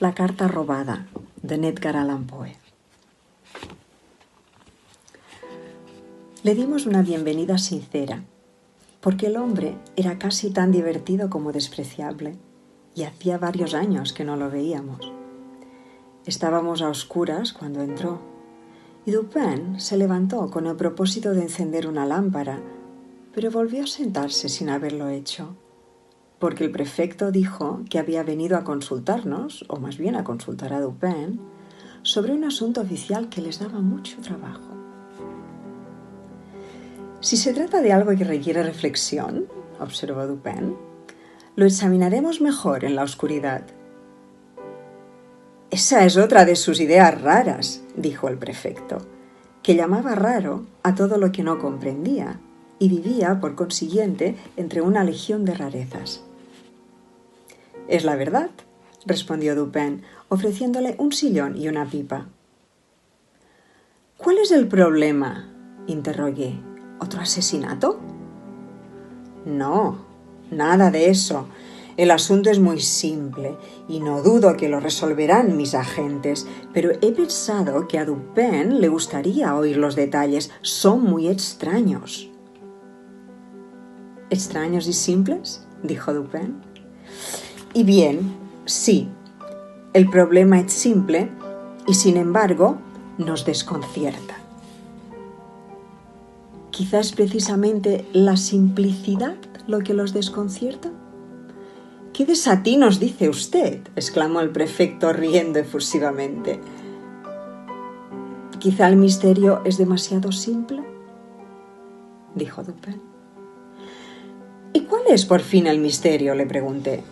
La carta robada, de Edgar Allan Poe. Le dimos una bienvenida sincera, porque el hombre era casi tan divertido como despreciable, y hacía varios años que no lo veíamos. Estábamos a oscuras cuando entró, y Dupin se levantó con el propósito de encender una lámpara, pero volvió a sentarse sin haberlo hecho, porque el prefecto dijo que había venido a consultarnos, o más bien a consultar a Dupin, sobre un asunto oficial que les daba mucho trabajo. Si se trata de algo que requiere reflexión, observó Dupin, lo examinaremos mejor en la oscuridad. Esa es otra de sus ideas raras, dijo el prefecto, que llamaba raro a todo lo que no comprendía y vivía, por consiguiente, entre una legión de rarezas. Es la verdad, respondió Dupin, ofreciéndole un sillón y una pipa. ¿Cuál es el problema?, interrogué. ¿Otro asesinato? No, nada de eso. El asunto es muy simple y no dudo que lo resolverán mis agentes, pero he pensado que a Dupin le gustaría oír los detalles. Son muy extraños. ¿Extraños y simples?, dijo Dupin. Y bien, sí, el problema es simple y sin embargo nos desconcierta. ¿Quizás es precisamente la simplicidad lo que los desconcierta? ¿Qué desatinos dice usted?, exclamó el prefecto riendo efusivamente. ¿Quizá el misterio es demasiado simple?, dijo Dupin. ¿Y cuál es por fin el misterio?, le pregunté.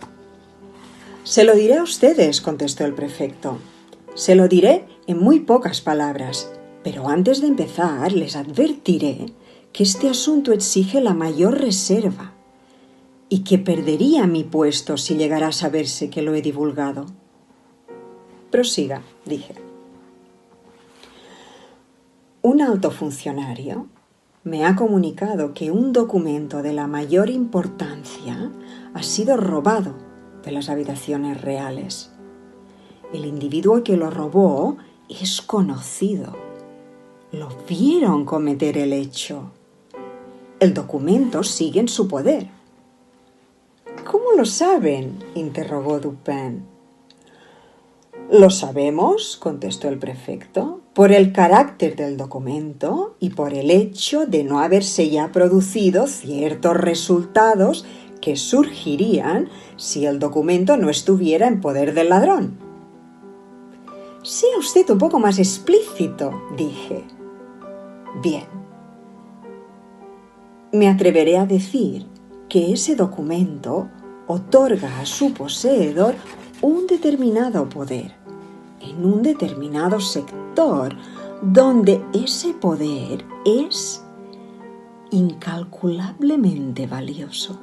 Se lo diré a ustedes, contestó el prefecto. Se lo diré en muy pocas palabras, pero antes de empezar les advertiré que este asunto exige la mayor reserva y que perdería mi puesto si llegara a saberse que lo he divulgado. Prosiga, dije. Un alto funcionario me ha comunicado que un documento de la mayor importancia ha sido robado de las habitaciones reales. El individuo que lo robó es conocido. Lo vieron cometer el hecho. El documento sigue en su poder. ¿Cómo lo saben?, interrogó Dupin. Lo sabemos, contestó el prefecto, por el carácter del documento y por el hecho de no haberse ya producido ciertos resultados que surgirían si el documento no estuviera en poder del ladrón. Sea usted un poco más explícito, dije. Bien. Me atreveré a decir que ese documento otorga a su poseedor un determinado poder en un determinado sector donde ese poder es incalculablemente valioso.